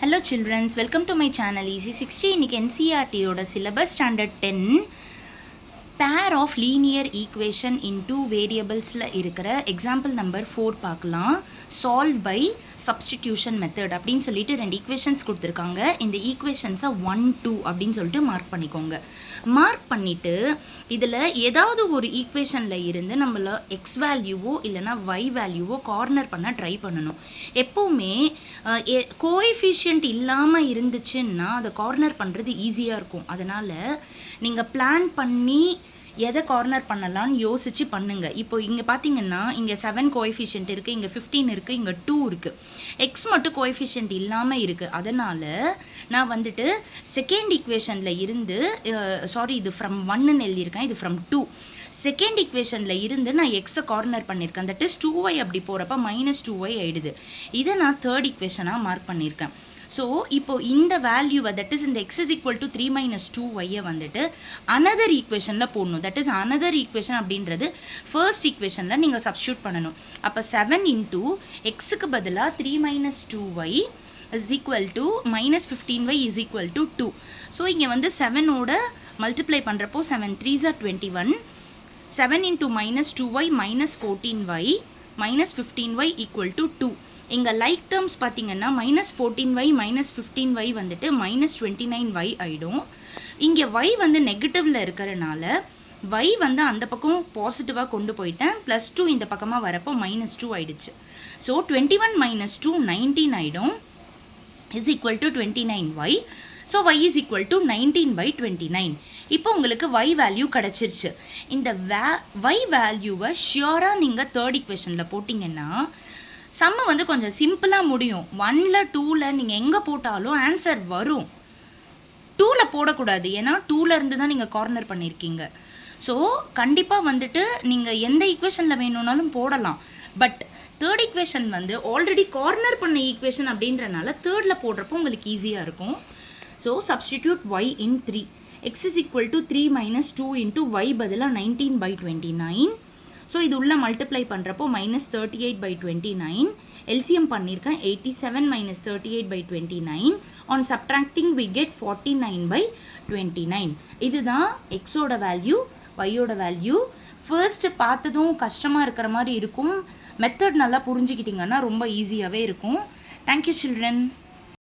Hello children, welcome to my channel Easy 60. இன்னைக்கு NCERT ஓட syllabus standard 10 pair of linear equation in two variablesல இருக்கிற example number 4 பார்க்கலாம். solve by substitution method அப்படின்னு சொல்லிட்டு ரெண்டு equations கொடுத்துருக்காங்க. இந்த ஈக்குவேஷன்ஸை 1, 2 அப்படின்னு சொல்லிட்டு மார்க் பண்ணிக்கோங்க. மார்க் பண்ணிட்டு இதில் ஏதாவது ஒரு ஈக்குவேஷனில் இருந்து நம்மள எக்ஸ் வேல்யூவோ இல்லைனா ஒய் வேல்யூவோ கார்னர் பண்ண ட்ரை பண்ணணும். எப்போவுமே கோஎஃபிஷியன்ட் இல்லாமல் இருந்துச்சுன்னா அதை கார்னர் பண்ணுறது ஈஸியாக இருக்கும். அதனால் நீங்கள் பிளான் பண்ணி எதை கார்னர் பண்ணலான்னு யோசிச்சு பண்ணுங்க. இப்போ இங்கே பார்த்தீங்கன்னா இங்கே 7 கோஎஃபிஷியன்ட் இருக்குது, இங்கே 15 இருக்குது, இங்கே 2 இருக்குது. எக்ஸ் மட்டும் கோஎஃபிஷியன்ட் இல்லாமல் இருக்குது. அதனால் நான் வந்துட்டு செகண்ட் ஈக்குவேஷனில் இருந்து இது ஃப்ரம் 1ன்னு எழுதியிருக்கேன், இது ஃப்ரம் 2. செகண்ட் ஈக்குவேஷனில் இருந்து நான் எக்ஸை கார்னர் பண்ணியிருக்கேன். தட் இஸ் 2y அப்படி போகிறப்ப -2y ஆயிடுது. இதை நான் தேர்ட் ஈக்குவேஷனாக மார்க் பண்ணியிருக்கேன். ஸோ இப்போ இந்த வேல்யூவை தட் இஸ் இந்த X is equal to 3 - 2y வந்துட்டு அனதர் ஈக்குவேஷனில் போடணும். தட் இஸ் அனதர் ஈக்குவேஷன் அப்படின்றது ஃபர்ஸ்ட் ஈக்குவேஷனில் நீங்கள் சப்ஸ்டியூட் பண்ணணும். அப்போ 7 இன்டூ எக்ஸுக்கு பதிலாக 3 - 2y is equal to -15y is equal to 2. So இங்கே வந்து 7ஓட மல்டிப்ளை பண்ணுறப்போ 7 3s are 21. 7 into -2y -14y -15y equal to 2. இங்கே லைக் டேர்ம்ஸ் பார்த்தீங்கன்னா -14y -15y வந்துட்டு -29y ஆகிடும். இங்கே y வந்து நெகட்டிவில் இருக்கிறனால y வந்து அந்த பக்கம் பாசிட்டிவாக கொண்டு போயிட்டேன். +2 இந்த பக்கமாக வரப்போ -2 ஆயிடுச்சு. ஸோ 21 - 2 19 ஆகிடும் is equal to 29y. So y is equal to 19/29. இப்போ உங்களுக்கு y வேல்யூ கிடச்சிருச்சு. இந்த y வேல்யூவை ஷியோராக நீங்கள் தேர்ட் ஈக்குவேஷனில் போட்டிங்கன்னா சம்ம வந்து கொஞ்சம் சிம்பிளாக முடியும். 1ல் 2ல் நீங்கள் எங்கே போட்டாலும் ஆன்சர் வரும். 2ல் போடக்கூடாது, ஏன்னா 2ல் இருந்து தான் நீங்கள் கார்னர் பண்ணியிருக்கீங்க. ஸோ கண்டிப்பாக வந்துட்டு நீங்கள் எந்த ஈக்குவேஷனில் வேணும்னாலும் போடலாம். பட் தேர்ட் ஈக்குவேஷன் வந்து ஆல்ரெடி கார்னர் பண்ண ஈக்குவேஷன் அப்படின்றனால தேர்டில் போடுறப்போ உங்களுக்கு ஈஸியாக இருக்கும். So substitute y in 3. x is equal to 3 - 2 into y பதிலாக 19/29. ஸோ இது உள்ள மல்டிப்ளை பண்ணுறப்போ -38/29. எல்சிஎம் பண்ணியிருக்கேன் 87 - 38/29. On subtracting we get 49/29. இதுதான் எக்ஸோட வேல்யூ, ஒய்யோட வேல்யூ. ஃபர்ஸ்ட் பார்த்ததும் கஷ்டமாக இருக்கிற மாதிரி இருக்கும். மெத்தட் நல்லா புரிஞ்சுக்கிட்டிங்கன்னா ரொம்ப ஈஸியாகவே இருக்கும். Thank you children.